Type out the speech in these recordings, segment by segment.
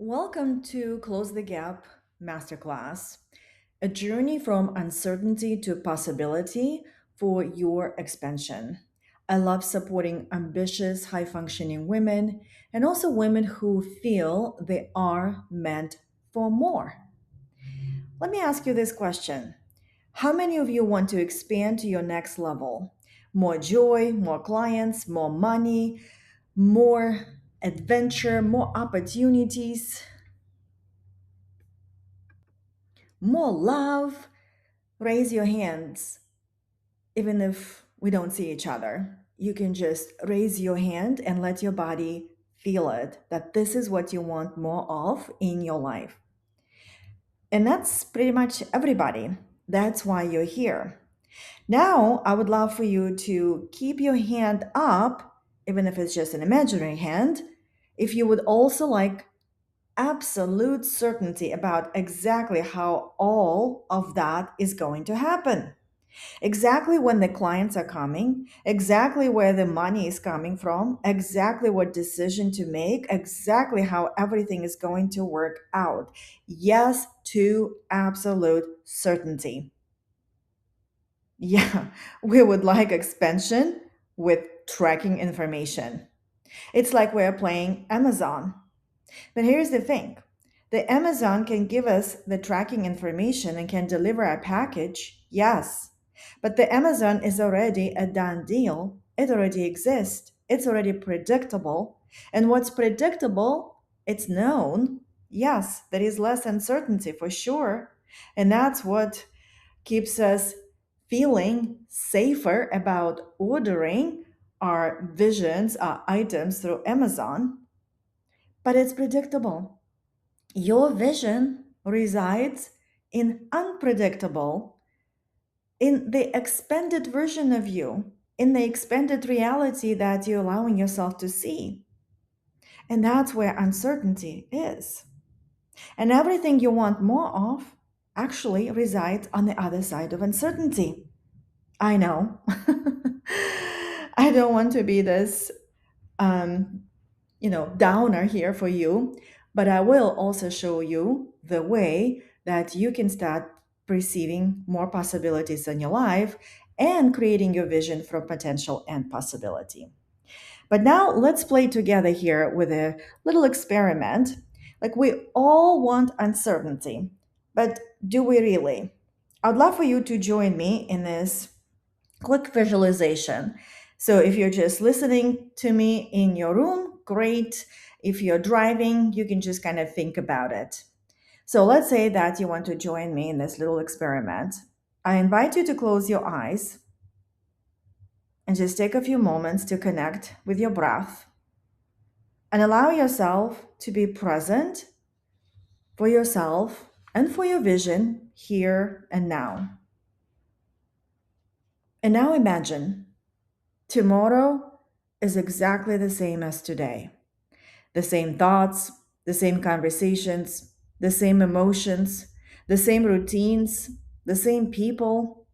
Welcome to Close the Gap Masterclass, a journey from uncertainty to possibility for your expansion. I love supporting ambitious, high functioning women and also women who feel they are meant for more. Let me ask you this question. How many of you want to expand to your next level? More joy, more clients, more money, more adventure, more opportunities, more love? Raise your hands, even if we don't see each other. You can just raise your hand and let your body feel it that this is what you want more of in your life. And that's pretty much everybody. That's why you're here. Now, I would love for you to keep your hand up, even if it's just an imaginary hand, if you would also like absolute certainty about exactly how all of that is going to happen. Exactly when the clients are coming, exactly where the money is coming from, exactly what decision to make, exactly how everything is going to work out. Yes to absolute certainty. Yeah, we would like expansion with tracking information. It's like we're playing Amazon. But here's the thing, the Amazon can give us the tracking information and can deliver a package, yes. But the Amazon is already a done deal. It already exists. It's already predictable. And what's predictable, it's known. Yes, there is less uncertainty for sure. And that's what keeps us feeling safer about ordering our visions, our items through Amazon, but it's predictable. Your vision resides in unpredictable, in the expanded version of you, in the expanded reality that you're allowing yourself to see. And that's where uncertainty is. And everything you want more of actually resides on the other side of uncertainty. I know. I don't want to be this um, downer here for you, but I will also show you the way that you can start perceiving more possibilities in your life and creating your vision from potential and possibility. But now let's play together here with a little experiment. Like, we all want uncertainty, but do we really? I'd love for you to join me in this quick visualization. So if you're just listening to me in your room, great. If you're driving, you can just kind of think about it. So let's say that you want to join me in this little experiment. I invite you to close your eyes and just take a few moments to connect with your breath and allow yourself to be present for yourself and for your vision here and now. And now imagine tomorrow is exactly the same as today. The same thoughts, the same conversations, the same emotions, the same routines, the same people.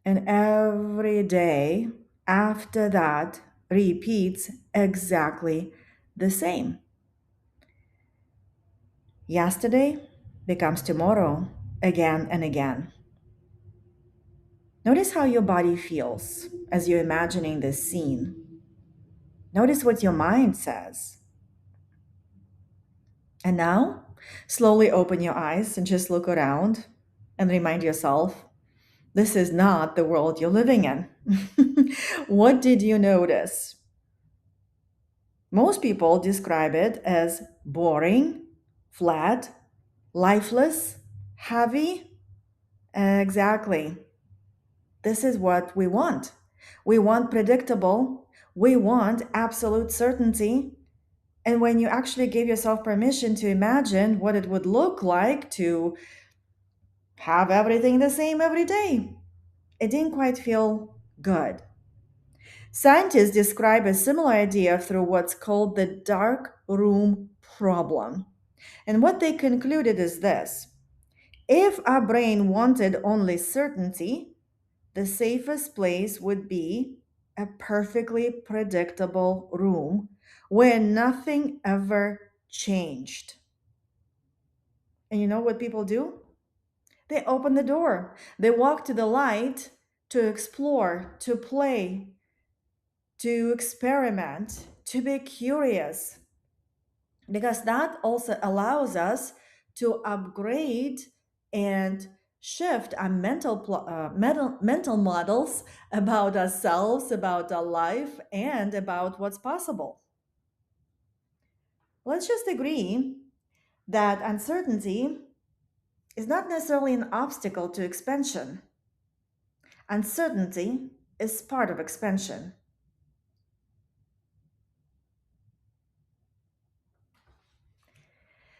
And every day after that repeats exactly the same. Yesterday becomes tomorrow again and again. Notice how your body feels as you're imagining this scene. Notice what your mind says. And now, slowly open your eyes and just look around and remind yourself this is not the world you're living in. What did you notice? Most people describe it as boring, flat, lifeless, heavy. Exactly. This is what we want. We want predictable, we want absolute certainty. And when you actually give yourself permission to imagine what it would look like to have everything the same every day, it didn't quite feel good. Scientists describe a similar idea through what's called the dark room problem. And what they concluded is this: if our brain wanted only certainty, the safest place would be a perfectly predictable room where nothing ever changed. And you know what people do? They open the door, they walk to the light to explore, to play, to experiment, to be curious, because that also allows us to upgrade and shift our mental models about ourselves, about our life, and about what's possible. Let's just agree that uncertainty is not necessarily an obstacle to expansion. Uncertainty is part of expansion.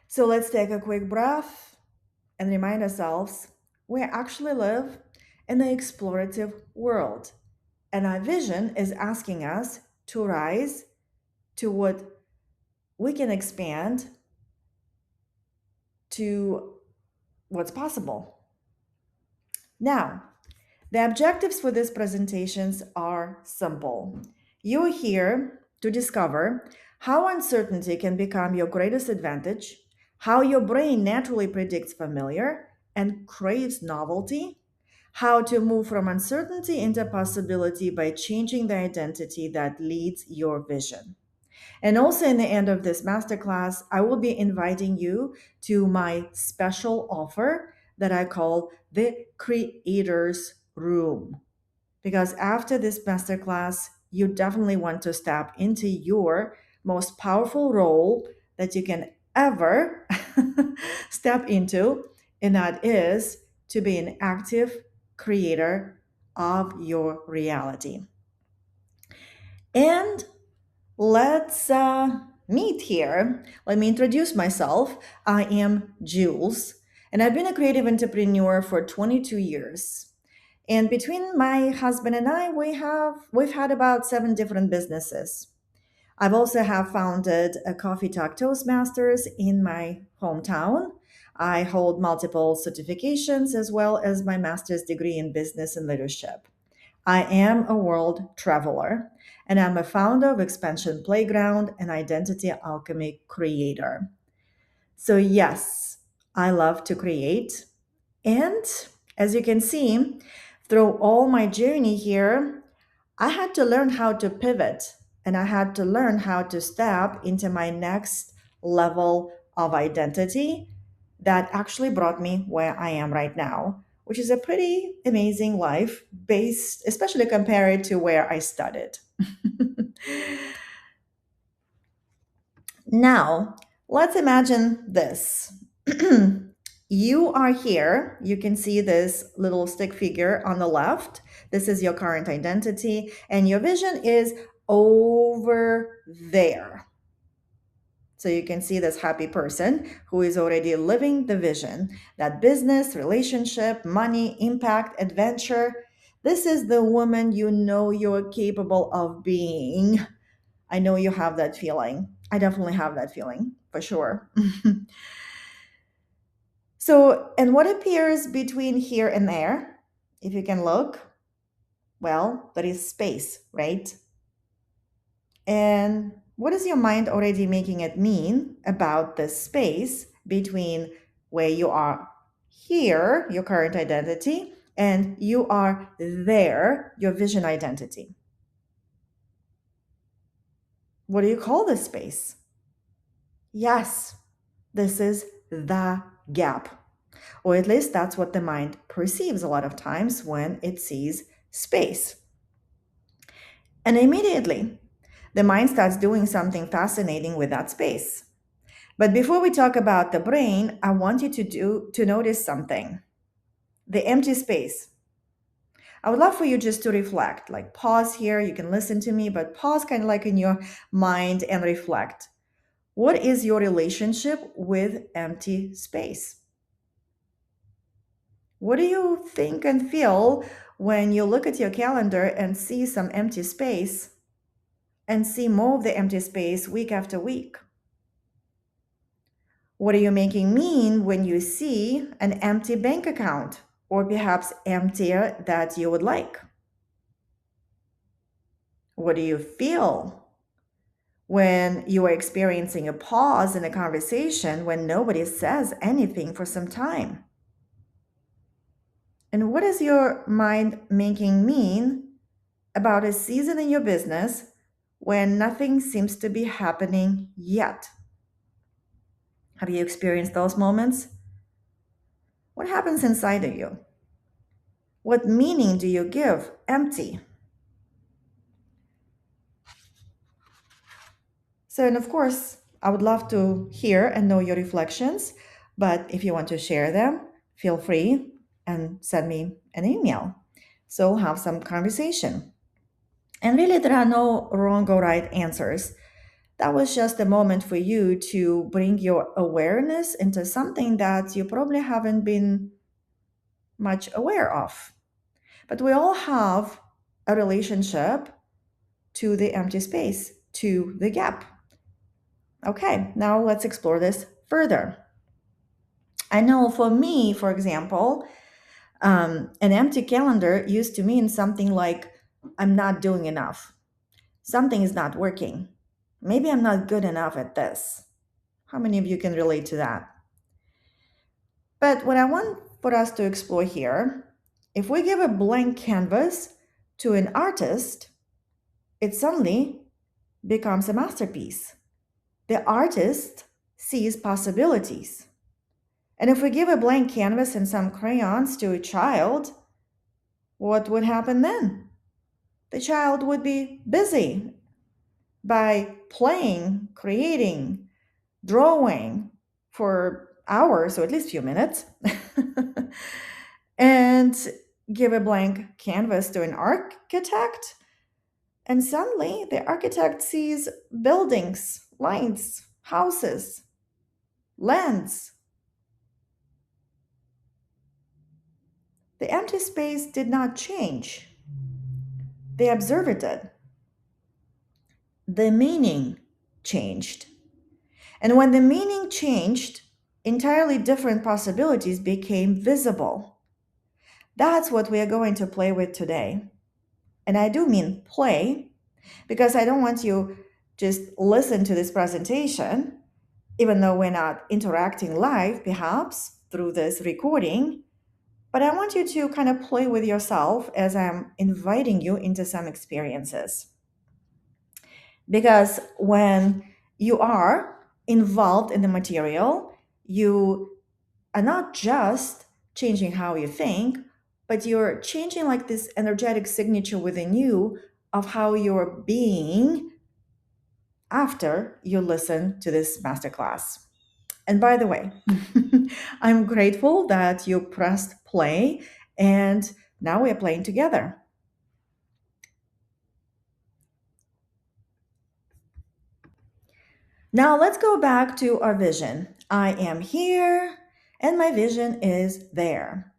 So let's take a quick breath and remind ourselves we actually live in the explorative world. And our vision is asking us to rise to what we can expand to what's possible. Now, the objectives for these presentations are simple. You're here to discover how uncertainty can become your greatest advantage, how your brain naturally predicts familiar and craves novelty, how to move from uncertainty into possibility by changing the identity that leads your vision. And also, in the end of this masterclass, I will be inviting you to my special offer that I call the Creators Room. Because after this masterclass, you definitely want to step into your most powerful role that you can ever step into, and that is to be an active creator of your reality. And let's meet here. Let me introduce myself. I am Jules, and I've been a creative entrepreneur for 22 years. And between my husband and I, we've had about 7 different businesses. I've also have founded a Coffee Talk Toastmasters in my hometown. I hold multiple certifications as well as my master's degree in business and leadership. I am a world traveler, and I'm a founder of Expansion Playground and Identity Alchemy creator. So, yes, I love to create. And as you can see, through all my journey here, I had to learn how to pivot and I had to learn how to step into my next level of identity that actually brought me where I am right now, which is a pretty amazing life based, especially compared to where I started. Now, let's imagine this. You are here. You can see this little stick figure on the left. This is your current identity, and your vision is over there. So you can see this happy person who is already living the vision, that business, relationship, money, impact, adventure. This is the woman you know you're capable of being. I know you have that feeling. I definitely have that feeling for sure. So, and what appears between here and there, if you can look, well, there is space, right? And what is your mind already making it mean about the space between where you are here, your current identity, and you are there, your vision identity? What do you call this space? Yes, this is the gap. Or at least that's what the mind perceives a lot of times when it sees space. And immediately, the mind starts doing something fascinating with that space. But before we talk about the brain, I want you to notice something. The empty space. I would love for you just to reflect, like pause here, you can listen to me, but pause kind of like in your mind and reflect. What is your relationship with empty space? What do you think and feel when you look at your calendar and see some empty space and see more of the empty space week after week? What are you making mean when you see an empty bank account or perhaps emptier that you would like? What do you feel when you are experiencing a pause in a conversation when nobody says anything for some time? And what does your mind making mean about a season in your business when nothing seems to be happening yet? Have you experienced those moments? What happens inside of you? What meaning do you give empty? So, and of course, I would love to hear and know your reflections, but if you want to share them, feel free and send me an email. So, we'll have some conversation. And really, there are no wrong or right answers. That was just a moment for you to bring your awareness into something that you probably haven't been much aware of. But we all have a relationship to the empty space, to the gap. Okay, now let's explore this further. I know for me, for example, an empty calendar used to mean something like, I'm not doing enough. Something is not working. Maybe I'm not good enough at this. How many of you can relate to that? But what I want for us to explore here, if we give a blank canvas to an artist, it suddenly becomes a masterpiece. The artist sees possibilities. And if we give a blank canvas and some crayons to a child, what would happen then? The child would be busy by playing, creating, drawing for hours or at least a few minutes. And give a blank canvas to an architect, and suddenly the architect sees buildings, lines, houses, lands. The empty space did not change. They observed it. The meaning changed. And when the meaning changed, entirely different possibilities became visible. That's what we are going to play with today. And I do mean play, because I don't want you just listen to this presentation, even though we're not interacting live, perhaps through this recording. But I want you to kind of play with yourself as I'm inviting you into some experiences. Because when you are involved in the material, you are not just changing how you think, but you're changing like this energetic signature within you of how you're being after you listen to this masterclass. And by the way, I'm grateful that you pressed play and now we're playing together. Now let's go back to our vision. I am here and my vision is there.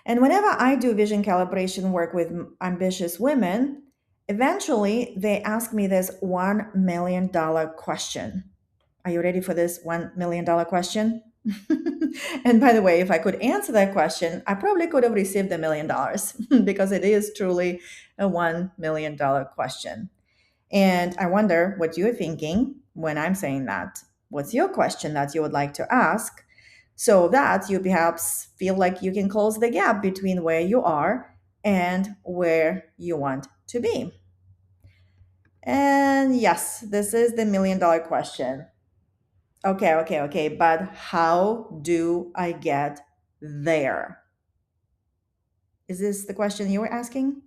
And whenever I do vision calibration work with ambitious women, eventually they ask me this $1 million question. Are you ready for this $1 million question? And by the way, if I could answer that question, I probably could have received $1 million because it is truly a $1 million question. And I wonder what you're thinking when I'm saying that. What's your question that you would like to ask so that you perhaps feel like you can close the gap between where you are and where you want to be? And yes, this is the $1 million question. Okay. But how do I get there? Is this the question you were asking?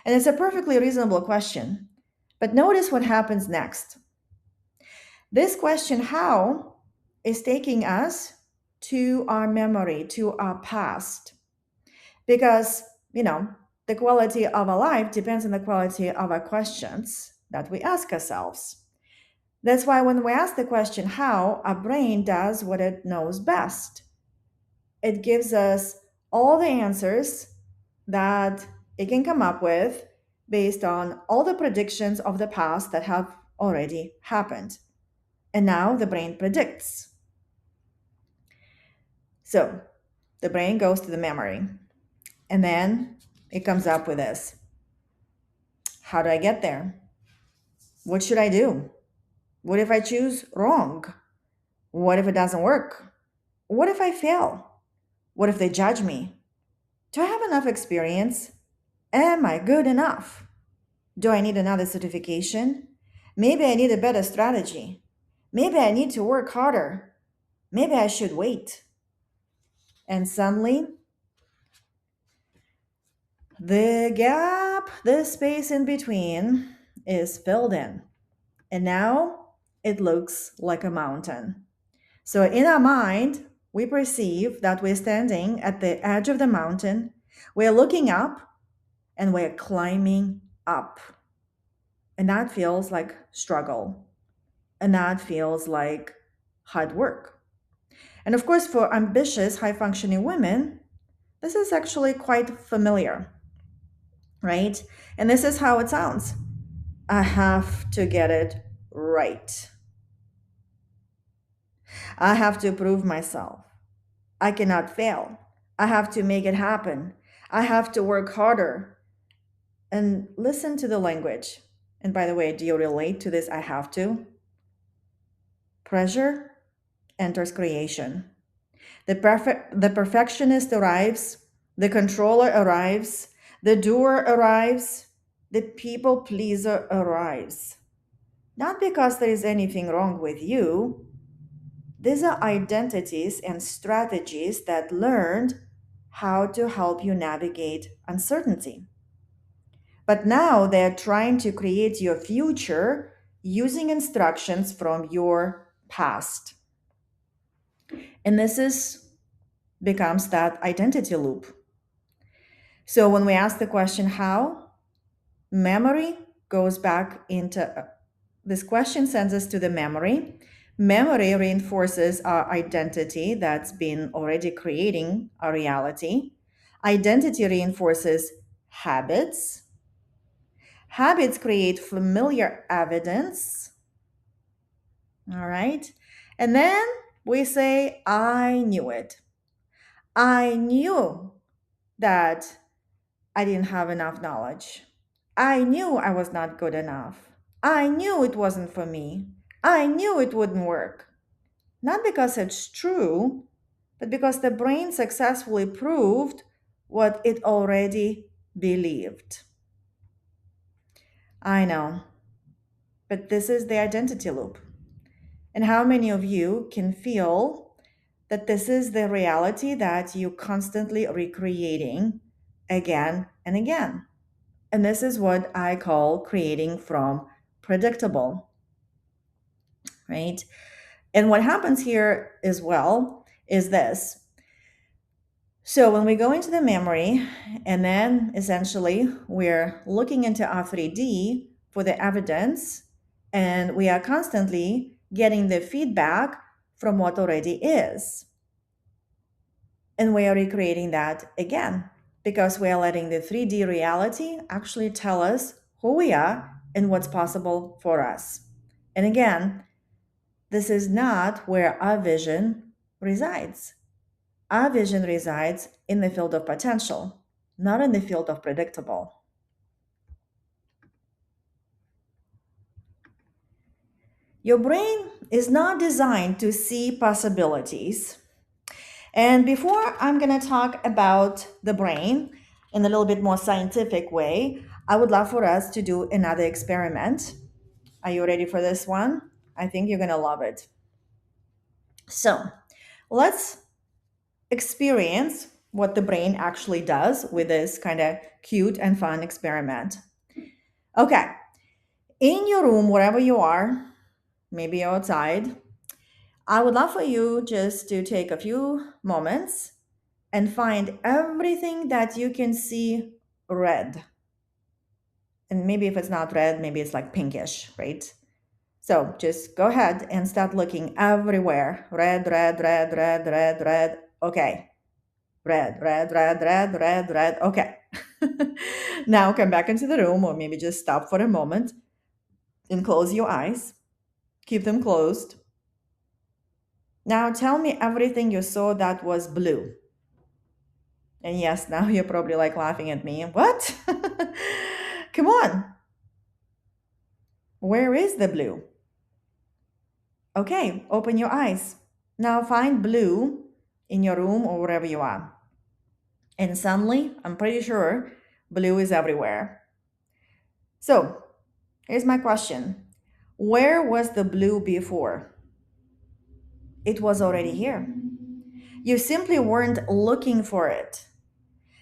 And it's a perfectly reasonable question. But notice what happens next. This question, how, is taking us to our memory, to our past. Because, the quality of our life depends on the quality of our questions that we ask ourselves. That's why when we ask the question, how, our brain does what it knows best. It gives us all the answers that it can come up with based on all the predictions of the past that have already happened. And now the brain predicts. So the brain goes to the memory, and then it comes up with this. How do I get there? What should I do? What if I choose wrong? What if it doesn't work? What if I fail? What if they judge me? Do I have enough experience? Am I good enough? Do I need another certification? Maybe I need a better strategy. Maybe I need to work harder. Maybe I should wait. And suddenly, the gap, the space in between, is filled in. And now it looks like a mountain. So in our mind, we perceive that we're standing at the edge of the mountain, we're looking up, and we're climbing up. And that feels like struggle. And that feels like hard work. And of course, for ambitious, high functioning women, this is actually quite familiar, right? And this is how it sounds: I have to get it right. I have to prove myself. I cannot fail. I have to make it happen. I have to work harder. And listen to the language. And by the way, do you relate to this? I have to. Pressure enters creation. The perfectionist arrives, the controller arrives, the doer arrives, the people pleaser arrives. Not because there is anything wrong with you. These are identities and strategies that learned how to help you navigate uncertainty. But now they're trying to create your future using instructions from your past. And this is becomes that identity loop. So when we ask the question how, memory goes back into this question sends us to the memory. Memory reinforces our identity that's been already creating our reality. Identity reinforces habits. Habits create familiar evidence. All right. And then we say, I knew it. I knew that I didn't have enough knowledge. I knew I was not good enough. I knew it wasn't for me. I knew it wouldn't work. Not because it's true, but because the brain successfully proved what it already believed. I know, but this is the identity loop. And how many of you can feel that this is the reality that you constantly recreating again and again? And this is what I call creating from predictable, right? And what happens here as well is this. So when we go into the memory, and then essentially we're looking into our 3D for the evidence, and we are constantly getting the feedback from what already is. And we are recreating that again because we are letting the 3D reality actually tell us who we are and what's possible for us. And again, this is not where our vision resides. Our vision resides in the field of potential, not in the field of predictable. Your brain is not designed to see possibilities. And before I'm going to talk about the brain in a little bit more scientific way, I would love for us to do another experiment. Are you ready for this one? I think you're going to love it. So let's experience what the brain actually does with this kind of cute and fun experiment. Okay, in your room, wherever you are, maybe outside, I would love for you just to take a few moments and find everything that you can see red. And maybe if it's not red, maybe it's like pinkish, right? So just go ahead and start looking everywhere. Red, red, red, red, red, red. Okay. Red, red, red, red, red, red. Okay. Now come back into the room, or maybe just stop for a moment and close your eyes. Keep them closed. Now tell me everything you saw that was blue. And yes, now you're probably like laughing at me. What? Come on. Where is the blue? Okay, open your eyes. Now find blue in your room or wherever you are. And suddenly, I'm pretty sure blue is everywhere. So, here's my question. Where was the blue before? It was already here. You simply weren't looking for it.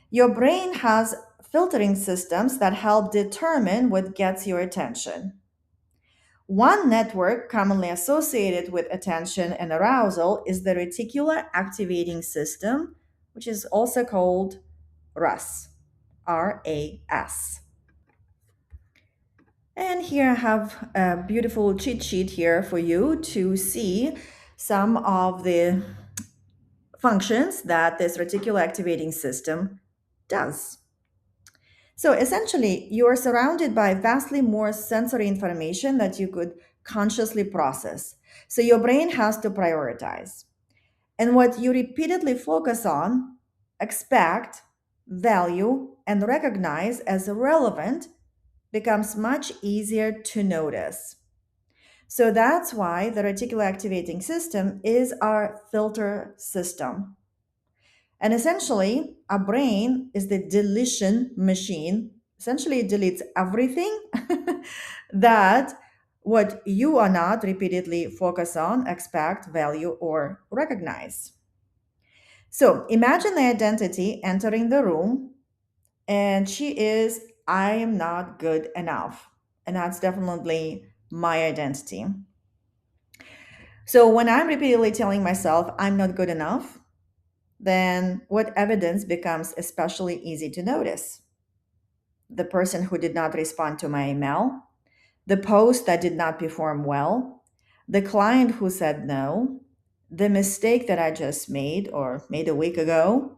Your brain has filtering systems that help determine what gets your attention. One network commonly associated with attention and arousal is the reticular activating system, which is also called RAS. RAS. And here I have a beautiful cheat sheet here for you to see some of the functions that this reticular activating system does. So essentially, you are surrounded by vastly more sensory information that you could consciously process. So your brain has to prioritize. And what you repeatedly focus on, expect, value, and recognize as relevant becomes much easier to notice. So that's why the reticular activating system is our filter system. And essentially, our brain is the deletion machine. Essentially, it deletes everything that what you are not repeatedly focus on, expect, value, or recognize. So imagine the identity entering the room, and she is, I am not good enough. And that's definitely my identity. So when I'm repeatedly telling myself I'm not good enough, then what evidence becomes especially easy to notice? The person who did not respond to my email, the post that did not perform well, the client who said no, the mistake that I just made or made a week ago.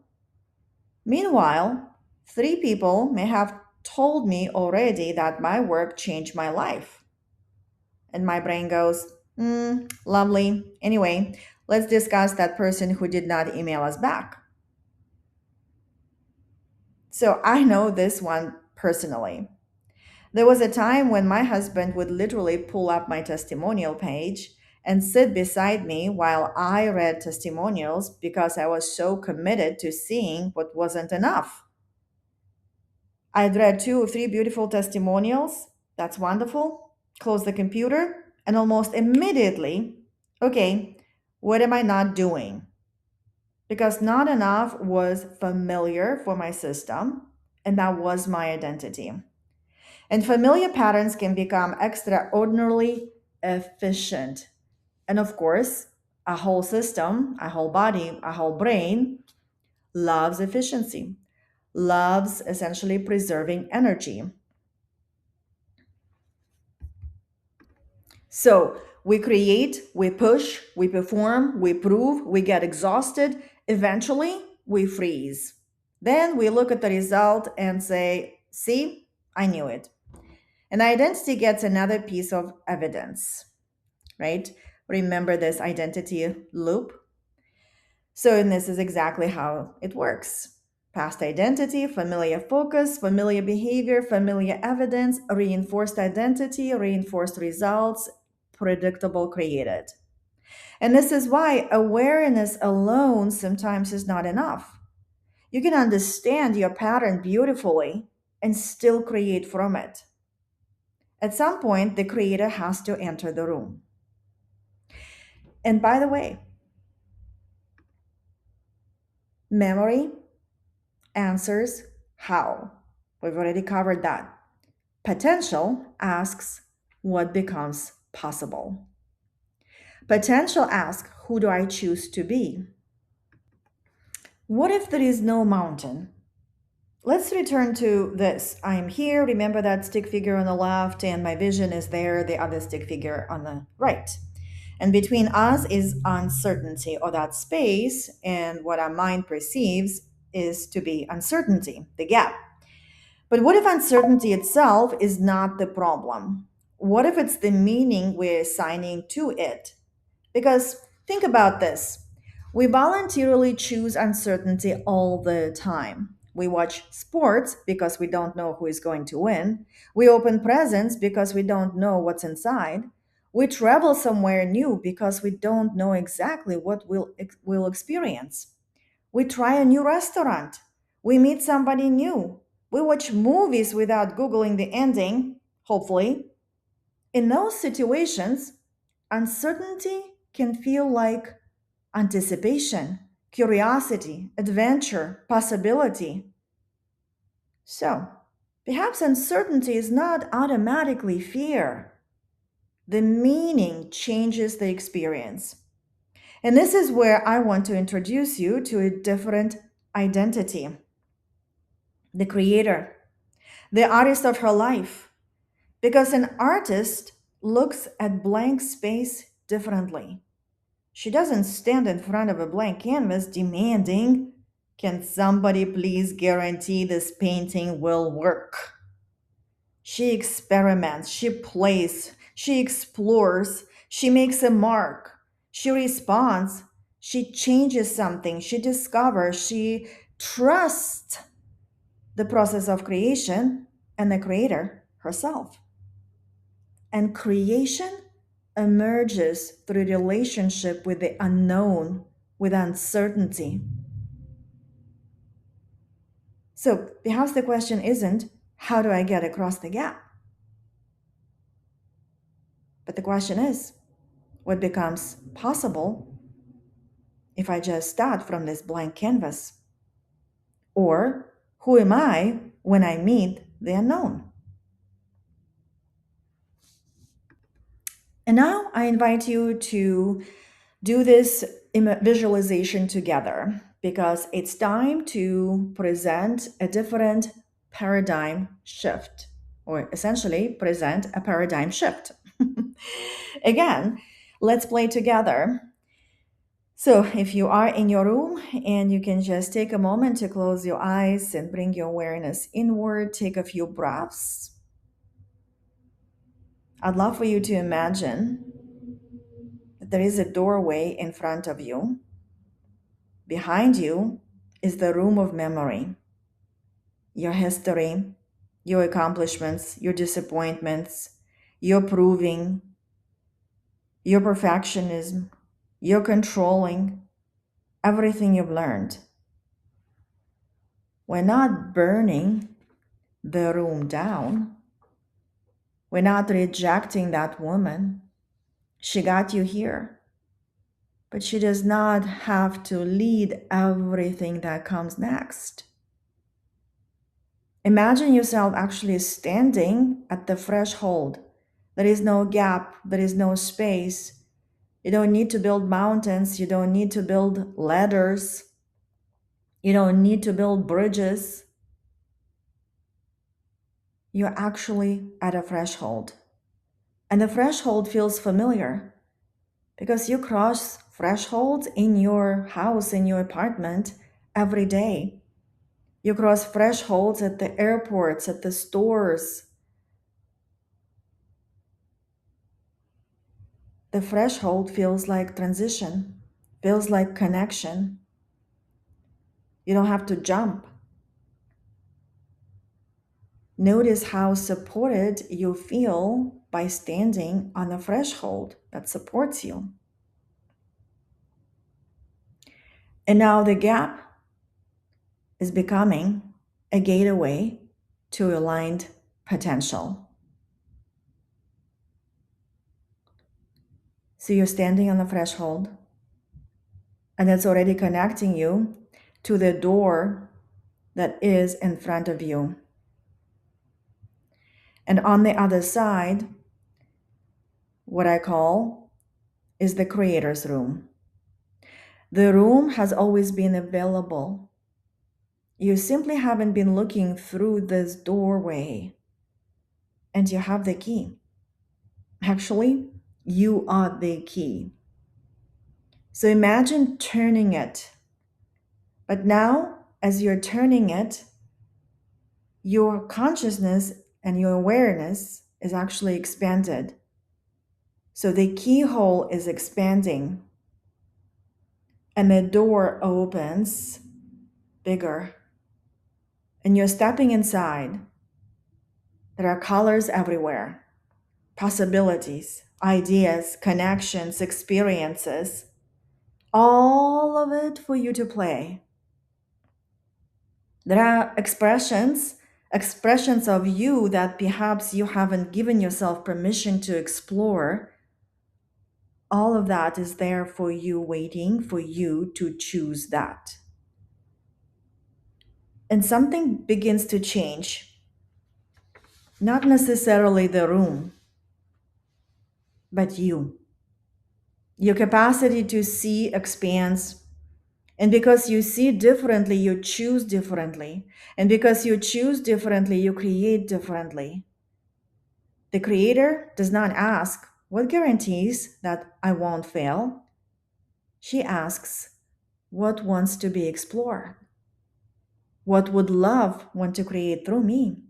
Meanwhile, three people may have told me already that my work changed my life. And my brain goes, lovely. Anyway, let's discuss that person who did not email us back. So I know this one personally. There was a time when my husband would literally pull up my testimonial page and sit beside me while I read testimonials because I was so committed to seeing what wasn't enough. I'd read two or three beautiful testimonials. That's wonderful. Close the computer and almost immediately, okay, what am I not doing? Because not enough was familiar for my system, and that was my identity. And familiar patterns can become extraordinarily efficient. And of course, a whole system, a whole body, a whole brain loves efficiency, loves essentially preserving energy. So we create, we push, we perform, we prove, we get exhausted. Eventually, we freeze. Then we look at the result and say, see, I knew it. And identity gets another piece of evidence, right? Remember this identity loop? So, and this is exactly how it works. Past identity, familiar focus, familiar behavior, familiar evidence, reinforced identity, reinforced results, predictable created. And this is why awareness alone sometimes is not enough. You can understand your pattern beautifully and still create from it. At some point, the creator has to enter the room. And by the way, memory answers how. We've already covered that. Potential asks what becomes possible. Potential asks who do I choose to be? What if there is no mountain? Let's return to this. I am here. Remember that stick figure on the left, and my vision is there, the other stick figure on the right. And between us is uncertainty, or that space, and what our mind perceives is to be uncertainty, the gap. But what if uncertainty itself is not the problem? What if it's the meaning we're assigning to it? Because think about this, we voluntarily choose uncertainty all the time. We watch sports because we don't know who is going to win. We open presents because we don't know what's inside. We travel somewhere new because we don't know exactly what we'll experience. We try a new restaurant. We meet somebody new. We watch movies without Googling the ending, hopefully. In those situations, uncertainty can feel like anticipation, curiosity, adventure, possibility. So, perhaps uncertainty is not automatically fear. The meaning changes the experience. And this is where I want to introduce you to a different identity, the creator, the artist of her life. Because an artist looks at blank space differently. She doesn't stand in front of a blank canvas demanding, can somebody please guarantee this painting will work? She experiments, she plays, she explores, she makes a mark, she responds, she changes something, she discovers, she trusts the process of creation and the creator herself. And creation emerges through relationship with the unknown, with uncertainty. So perhaps the question isn't, how do I get across the gap? But the question is, what becomes possible if I just start from this blank canvas? Or who am I when I meet the unknown? And now I invite you to do this visualization together because it's time to present a different paradigm shift, or essentially present a paradigm shift. Again, let's play together. So, if you are in your room and you can just take a moment to close your eyes and bring your awareness inward, take a few breaths. I'd love for you to imagine that there is a doorway in front of you. Behind you is the room of memory, your history, your accomplishments, your disappointments, your proving, your perfectionism, your controlling, everything you've learned. We're not burning the room down. We're not rejecting that woman. She got you here. But she does not have to lead everything that comes next. Imagine yourself actually standing at the threshold. There is no gap, there is no space. You don't need to build mountains, you don't need to build ladders, you don't need to build bridges. You're actually at a threshold. And the threshold feels familiar because you cross thresholds in your house, in your apartment every day. You cross thresholds at the airports, at the stores. The threshold feels like transition, feels like connection. You don't have to jump. Notice how supported you feel by standing on the threshold that supports you. And now the gap is becoming a gateway to aligned potential. So you're standing on the threshold, and it's already connecting you to the door that is in front of you. And on the other side, what I call is the creator's room. The room has always been available. You simply haven't been looking through this doorway, and you have the key. Actually, you are the key. So imagine turning it. But now, as you're turning it, your consciousness and your awareness is actually expanded. So the keyhole is expanding, and the door opens bigger. And you're stepping inside. There are colors everywhere, possibilities, ideas, connections, experiences, all of it for you to play. There are expressions of you that perhaps you haven't given yourself permission to explore. All of that is there for you, waiting for you to choose that. And something begins to change, not necessarily the room, but you. Your capacity to see expands. And because you see differently, you choose differently. And because you choose differently, you create differently. The creator does not ask, "What guarantees that I won't fail?" She asks, "What wants to be explored? What would love want to create through me?"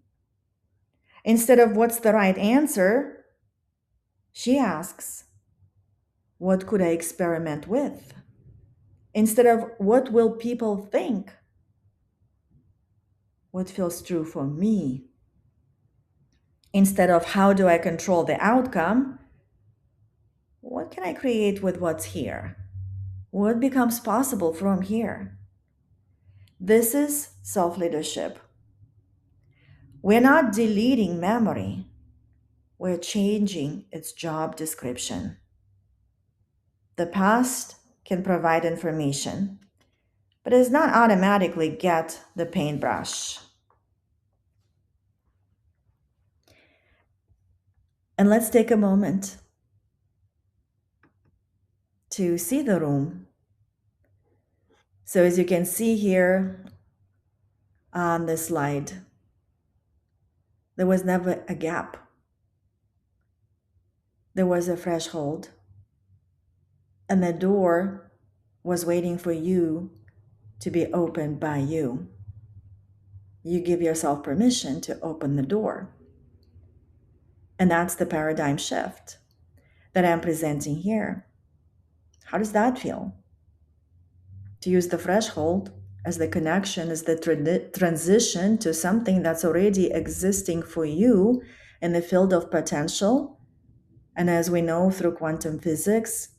Instead of "What's the right answer?" she asks, "What could I experiment with?" Instead of "What will people think?" "What feels true for me?" Instead of "How do I control the outcome?" "What can I create with what's here? What becomes possible from here?" This is self leadership. We're not deleting memory, we're changing its job description. The past can provide information, but it does not automatically get the paintbrush. And let's take a moment to see the room. So, as you can see here on the slide, there was never a gap, there was a threshold, and the door was waiting for you to be opened by you. You give yourself permission to open the door. And that's the paradigm shift that I'm presenting here. How does that feel? To use the threshold as the connection, as the transition to something that's already existing for you in the field of potential. And as we know through quantum physics,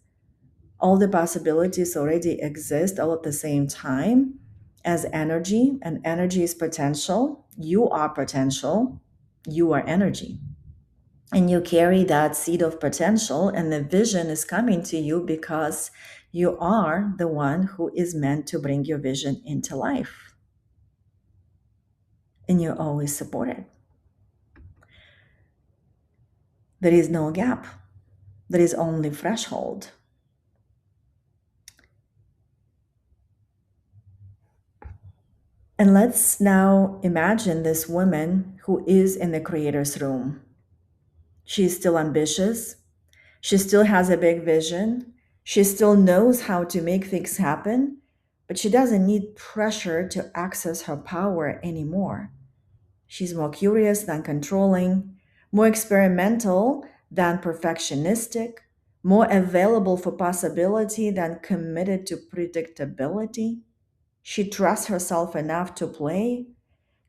all the possibilities already exist all at the same time as energy, and energy is potential. You are potential, you are energy. And you carry that seed of potential, and the vision is coming to you because you are the one who is meant to bring your vision into life. And you're always supported. There is no gap, there is only threshold. And let's now imagine this woman who is in the creator's room. She's still ambitious. She still has a big vision. She still knows how to make things happen, but she doesn't need pressure to access her power anymore. She's more curious than controlling, more experimental than perfectionistic, more available for possibility than committed to predictability. She trusts herself enough to play.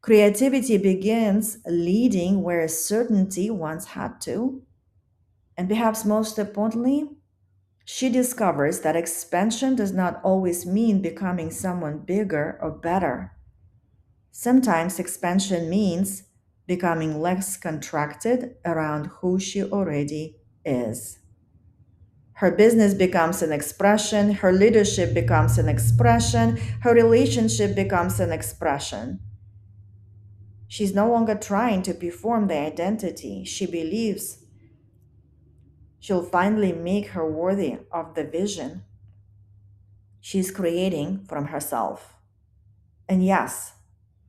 Creativity begins leading where certainty once had to. And perhaps most importantly, she discovers that expansion does not always mean becoming someone bigger or better. Sometimes expansion means becoming less contracted around who she already is. Her business becomes an expression, her leadership becomes an expression, her relationship becomes an expression. She's no longer trying to perform the identity. She believes she'll finally make her worthy of the vision she's creating from herself. And yes,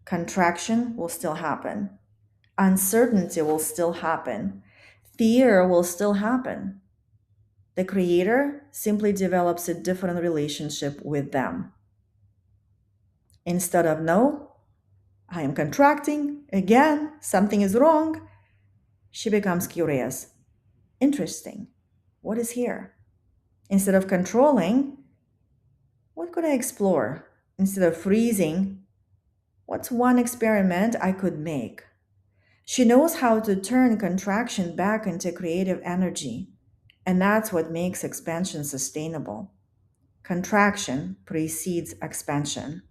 contraction will still happen. Uncertainty will still happen. Fear will still happen. The creator simply develops a different relationship with them. Instead of "No, I am contracting, again, something is wrong," she becomes curious. Interesting. What is here? Instead of controlling, what could I explore? Instead of freezing, what's one experiment I could make? She knows how to turn contraction back into creative energy. And that's what makes expansion sustainable. Contraction precedes expansion,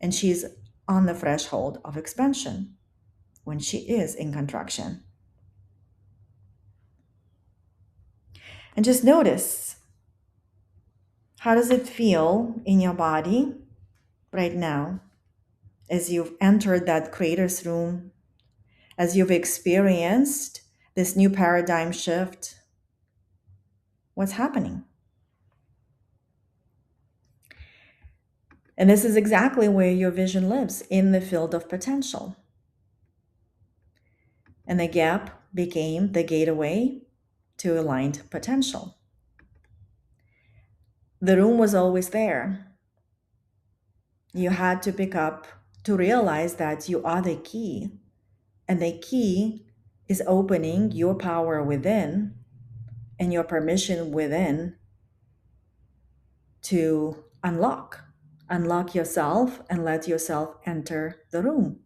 and she's on the threshold of expansion when she is in contraction. And just notice, how does it feel in your body right now as you've entered that creator's room, as you've experienced this new paradigm shift? What's happening? And this is exactly where your vision lives, in the field of potential. And the gap became the gateway to aligned potential. The room was always there. You had to pick up to realize that you are the key. And the key is opening your power within and your permission within to unlock. Unlock yourself and let yourself enter the room.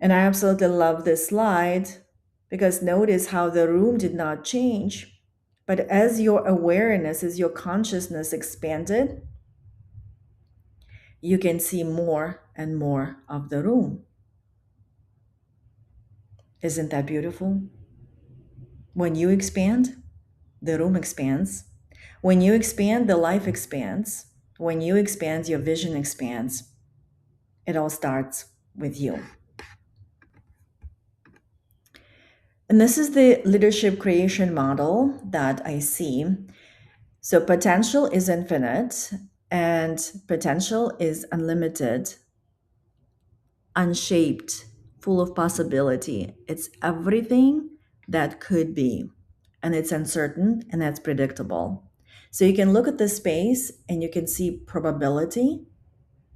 And I absolutely love this slide because notice how the room did not change. But as your awareness, as your consciousness expanded, you can see more and more of the room. Isn't that beautiful? When you expand, the room expands. When you expand, the life expands. When you expand, your vision expands. It all starts with you. And this is the leadership creation model that I see. So potential is infinite and potential is unlimited, unshaped, full of possibility. It's everything that could be, and it's uncertain and that's predictable. So you can look at this space and you can see probability,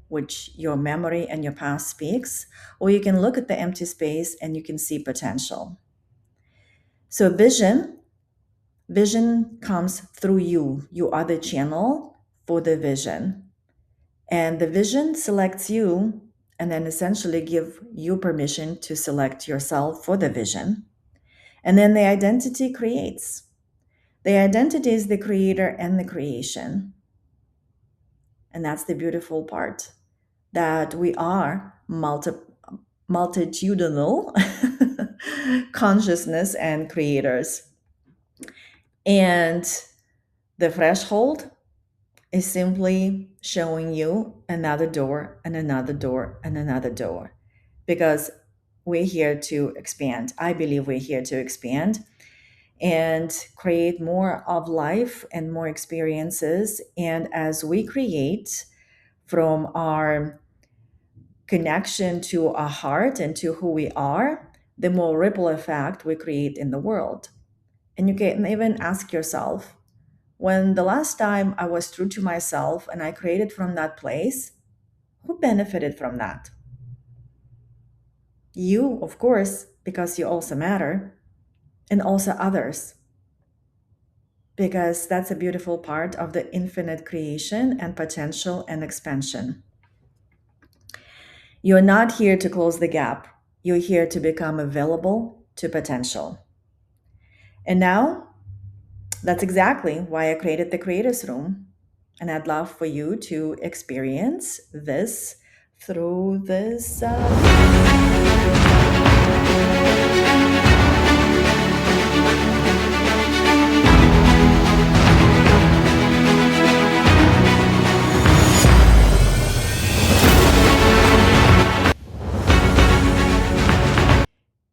which your memory and your past speaks, or you can look at the empty space and you can see potential. So vision comes through you. You are the channel for the vision. And the vision selects you and then essentially give you permission to select yourself for the vision. And then the identity creates. The identity is the creator and the creation. And that's the beautiful part, that we are multitudinal consciousness and creators. And the threshold is simply showing you another door and another door and another door, because we're here to expand. I believe we're here to expand and create more of life and more experiences. And as we create from our connection to our heart and to who we are, the more ripple effect we create in the world. And you can even ask yourself, when the last time I was true to myself and I created from that place, who benefited from that? You, of course, because you also matter, and also others, because that's a beautiful part of the infinite creation and potential and expansion. You're not here to close the gap. You're here to become available to potential. And now, that's exactly why I created the Creators Room. And I'd love for you to experience this through this.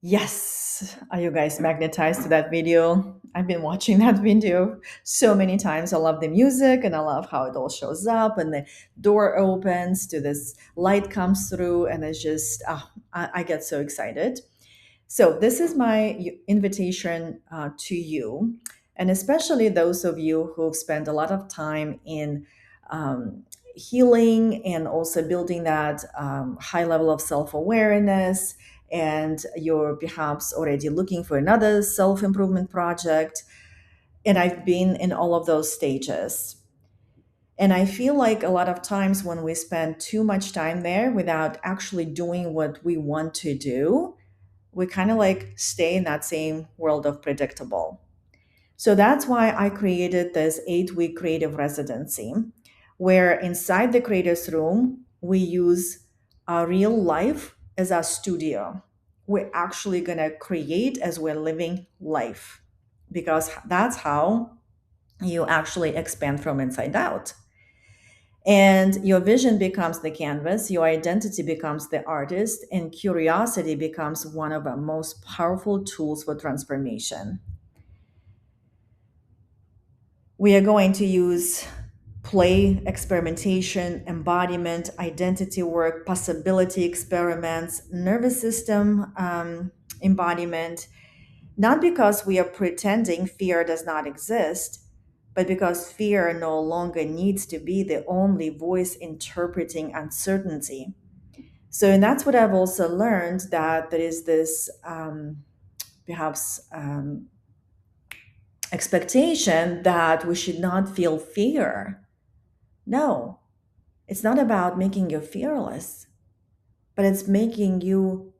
Yes, are you guys magnetized to that video? I've been watching that video so many times. I love the music and I love how it all shows up and the door opens to this light comes through and it's just, I get so excited. So this is my invitation to you, and especially those of you who've spent a lot of time in healing and also building that high level of self-awareness, and you're perhaps already looking for another self-improvement project. And I've been in all of those stages. And I feel like a lot of times when we spend too much time there without actually doing what we want to do, we kind of like stay in that same world of predictable. So that's why I created this 8 week creative residency, where inside the creators room, we use our real life as our studio. We're actually going to create as we're living life, because that's how you actually expand from inside out. And your vision becomes the canvas, your identity becomes the artist, and curiosity becomes one of our most powerful tools for transformation. We are going to use play, experimentation, embodiment, identity work, possibility experiments, nervous system embodiment, not because we are pretending fear does not exist, but because fear no longer needs to be the only voice interpreting uncertainty. So, and that's what I've also learned, that there is this perhaps expectation that we should not feel fear. No, it's not about making you fearless, but it's making you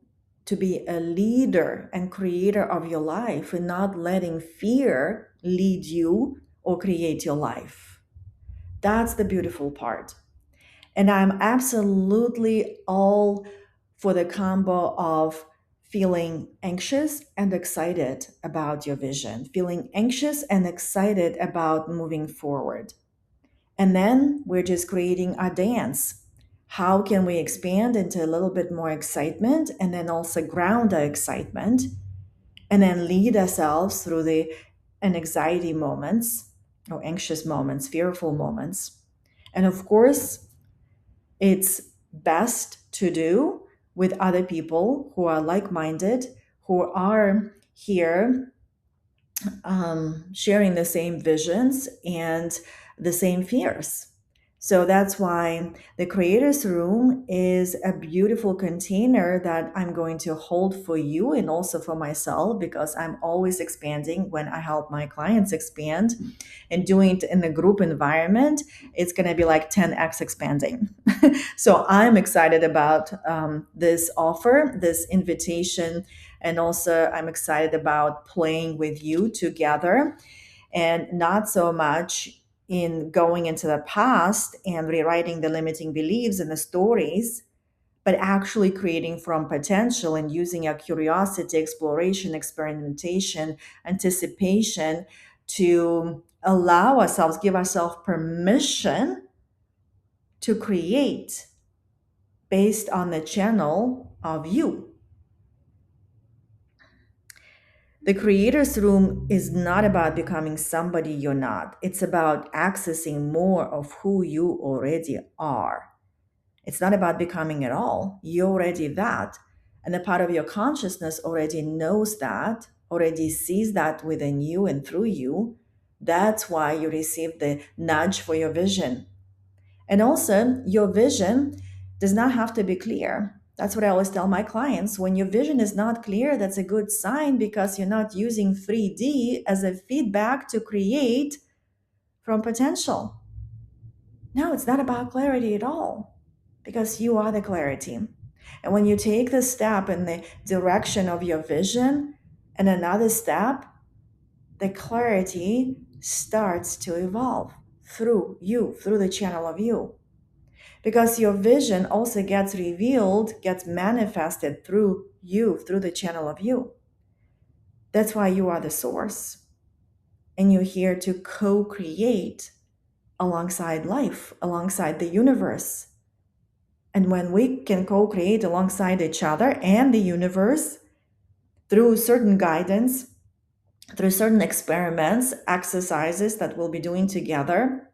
to be a leader and creator of your life and not letting fear lead you or create your life. That's the beautiful part. And I'm absolutely all for the combo of feeling anxious and excited about your vision, feeling anxious and excited about moving forward. And then we're just creating a dance. How can we expand into a little bit more excitement and then also ground our excitement and then lead ourselves through the anxiety moments or anxious moments, fearful moments. And of course, it's best to do with other people who are like minded, who are here sharing the same visions and the same fears. So that's why the creators room is a beautiful container that I'm going to hold for you and also for myself, because I'm always expanding when I help my clients expand, and doing it in a group environment, it's going to be like 10x expanding. So I'm excited about this offer, this invitation, and also I'm excited about playing with you together, and not so much in going into the past and rewriting the limiting beliefs and the stories, but actually creating from potential and using our curiosity, exploration, experimentation, anticipation to allow ourselves, give ourselves permission to create based on the channel of you. The creator's room is not about becoming somebody you're not. It's about accessing more of who you already are. It's not about becoming at all. You're already that. And a part of your consciousness already knows that, already sees that within you and through you. That's why you receive the nudge for your vision. And also, your vision does not have to be clear. That's what I always tell my clients. When your vision is not clear, that's a good sign, because you're not using 3D as a feedback to create from potential. No, it's not about clarity at all, because you are the clarity. And when you take the step in the direction of your vision and another step, the clarity starts to evolve through you, through the channel of you. Because your vision also gets revealed, gets manifested through you, through the channel of you. That's why you are the source. And you're here to co create alongside life, alongside the universe. And when we can co create alongside each other and the universe through certain guidance, through certain experiments, exercises that we'll be doing together,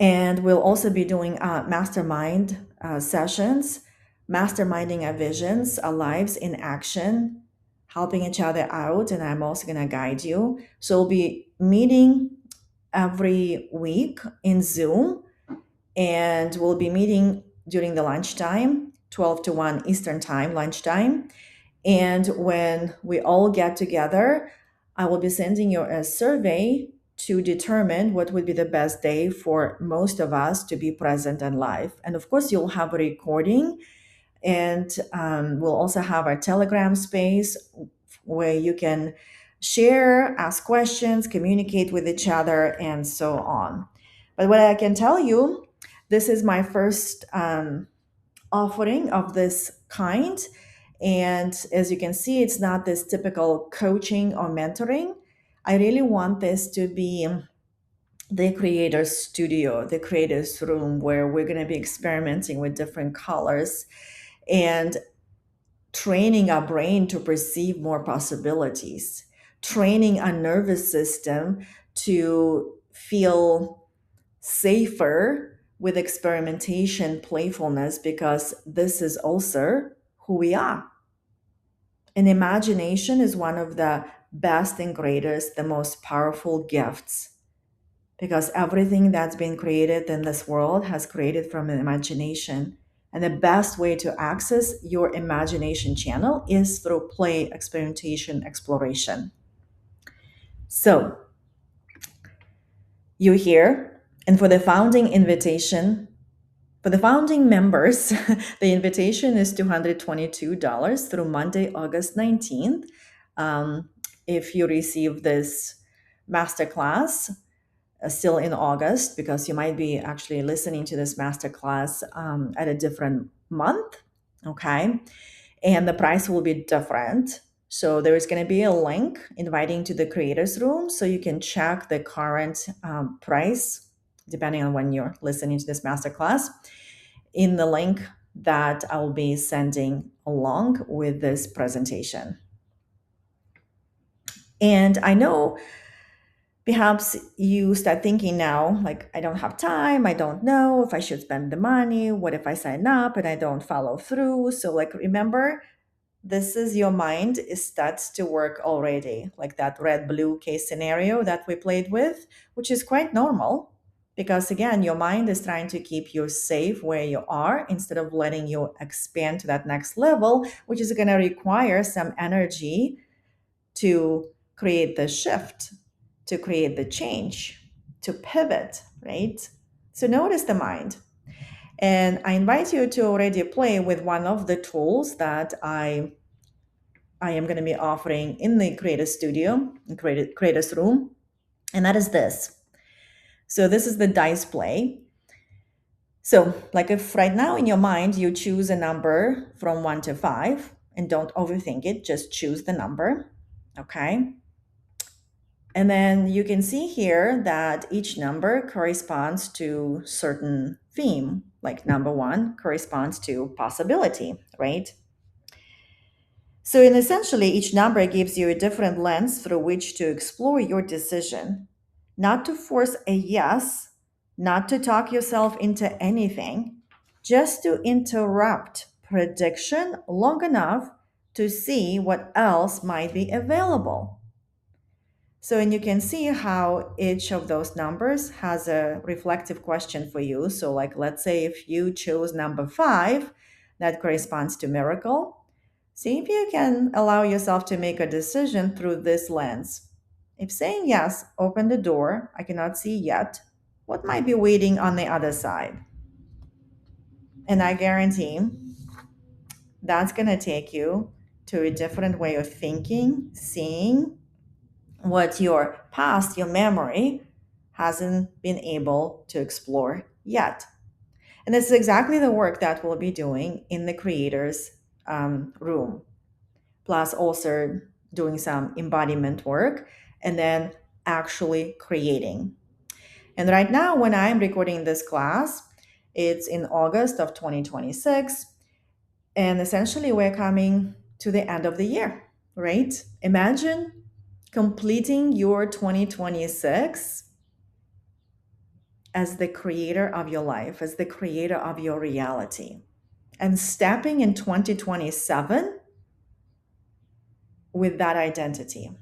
and we'll also be doing mastermind sessions, masterminding our visions, our lives in action, helping each other out. And I'm also going to guide you. So we'll be meeting every week in Zoom, and we'll be meeting during the lunchtime, 12 to 1 Eastern time, lunchtime. And when we all get together, I will be sending you a survey to determine what would be the best day for most of us to be present and live. And of course, you'll have a recording, and we'll also have our Telegram space where you can share, ask questions, communicate with each other, and so on. But what I can tell you, this is my first offering of this kind. And as you can see, it's not this typical coaching or mentoring. I really want this to be the creator's studio, the creator's room, where we're going to be experimenting with different colors and training our brain to perceive more possibilities, training our nervous system to feel safer with experimentation, playfulness, because this is also who we are. And imagination is one of the best and greatest, the most powerful gifts, because everything that's been created in this world has created from an imagination. And the best way to access your imagination channel is through play, experimentation, exploration. So, you here, and for the founding invitation, for the founding members, the invitation is $222 through Monday, August 19th. If you receive this masterclass, still in August, because you might be actually listening to this masterclass at a different month, okay? And the price will be different. So there is going to be a link inviting to the creators room, so you can check the current price depending on when you're listening to this masterclass in the link that I'll be sending along with this presentation. And I know perhaps you start thinking now, like, I don't have time. I don't know if I should spend the money. What if I sign up and I don't follow through? So, like, remember, this is your mind. It starts to work already, like that red blue case scenario that we played with, which is quite normal because, again, your mind is trying to keep you safe where you are instead of letting you expand to that next level, which is going to require some energy to create the shift, to create the change, to pivot, right? So notice the mind. And I invite you to already play with one of the tools that I am going to be offering in the Creator Studio, in Creator's Room, and that is this. So this is the dice play. So, like, if right now in your mind you choose a number from 1 to 5, and don't overthink it, just choose the number, okay? And then you can see here that each number corresponds to certain theme, like number 1 corresponds to possibility, right? So in essentially, each number gives you a different lens through which to explore your decision, not to force a yes, not to talk yourself into anything, just to interrupt prediction long enough to see what else might be available. So, and you can see how each of those numbers has a reflective question for you. So, like, let's say if you chose number 5, that corresponds to miracle. See if you can allow yourself to make a decision through this lens. If saying yes, open the door, I cannot see yet, what might be waiting on the other side? And I guarantee that's going to take you to a different way of thinking, seeing, what your past, your memory, hasn't been able to explore yet. And this is exactly the work that we'll be doing in the creators room, plus also doing some embodiment work and then actually creating. And right now, when I'm recording this class, it's in August of 2026. And essentially, we're coming to the end of the year, right? Imagine completing your 2026 as the creator of your life, as the creator of your reality, and stepping in 2027 with that identity.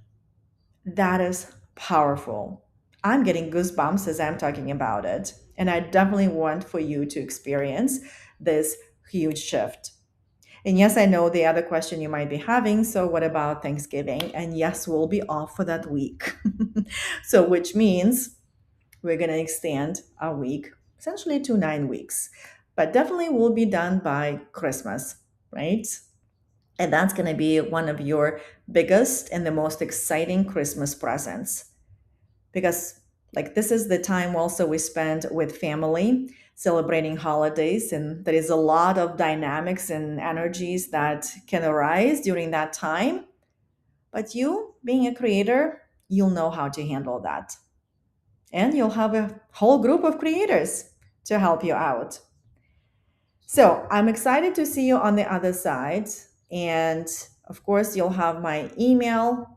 That is powerful. I'm getting goosebumps as I'm talking about it. And I definitely want for you to experience this huge shift. And yes, I know the other question you might be having. So, what about Thanksgiving? And yes, we'll be off for that week. So, which means we're going to extend our week essentially to 9 weeks, but definitely we'll be done by Christmas, right? And that's going to be one of your biggest and the most exciting Christmas presents. Because, like, this is the time also we spend with family celebrating holidays. And there is a lot of dynamics and energies that can arise during that time. But you, being a creator, you'll know how to handle that. And you'll have a whole group of creators to help you out. So I'm excited to see you on the other side. And of course, you'll have my email.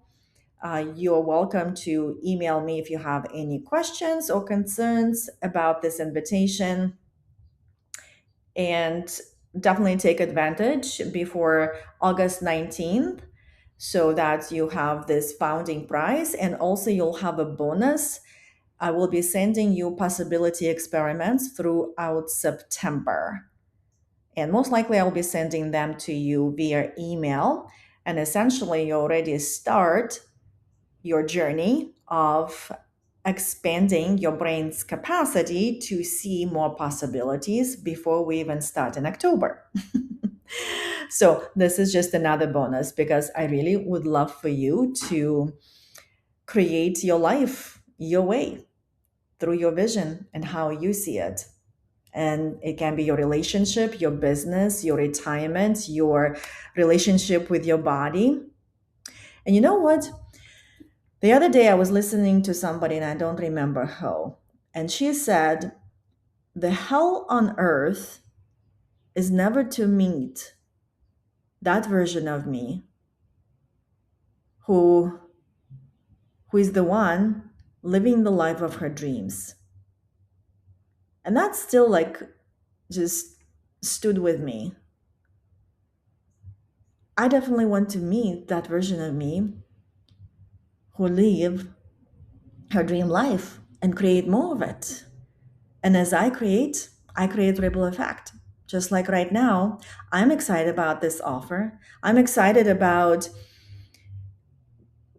You're welcome to email me if you have any questions or concerns about this invitation. And definitely take advantage before August 19th so that you have this founding prize. And also, you'll have a bonus. I will be sending you possibility experiments throughout September. And most likely, I'll be sending them to you via email. And essentially, you already start your journey of expanding your brain's capacity to see more possibilities before we even start in October. So, this is just another bonus because I really would love for you to create your life your way through your vision and how you see it. And it can be your relationship, your business, your retirement, your relationship with your body. And you know what? The other day I was listening to somebody and I don't remember who. And she said, the hell on earth is never to meet that version of me who who is the one living the life of her dreams. And that still like just stood with me. I definitely want to meet that version of me who live her dream life and create more of it. And as I create ripple effect. Just like right now, I'm excited about this offer. I'm excited about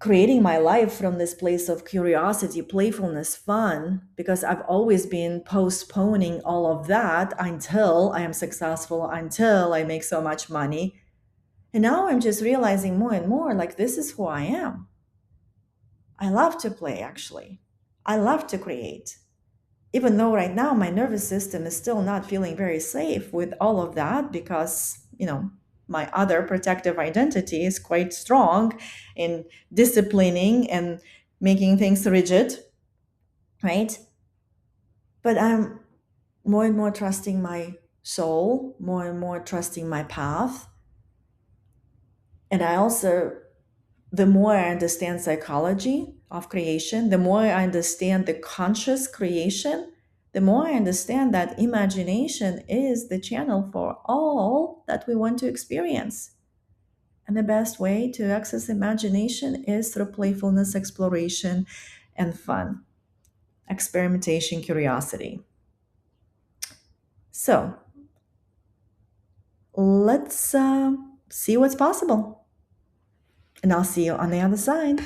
creating my life from this place of curiosity, playfulness, fun, because I've always been postponing all of that until I am successful, until I make so much money. And now I'm just realizing more and more like this is who I am. I love to play, actually. I love to create. Even though right now my nervous system is still not feeling very safe with all of that because, my other protective identity is quite strong in disciplining and making things rigid, right? But I'm more and more trusting my soul, more and more trusting my path. And I also, the more I understand psychology of creation, the more I understand the conscious creation, the more I understand that imagination is the channel for all that we want to experience. And the best way to access imagination is through playfulness, exploration, and fun, experimentation, curiosity. So let's see what's possible. And I'll see you on the other side.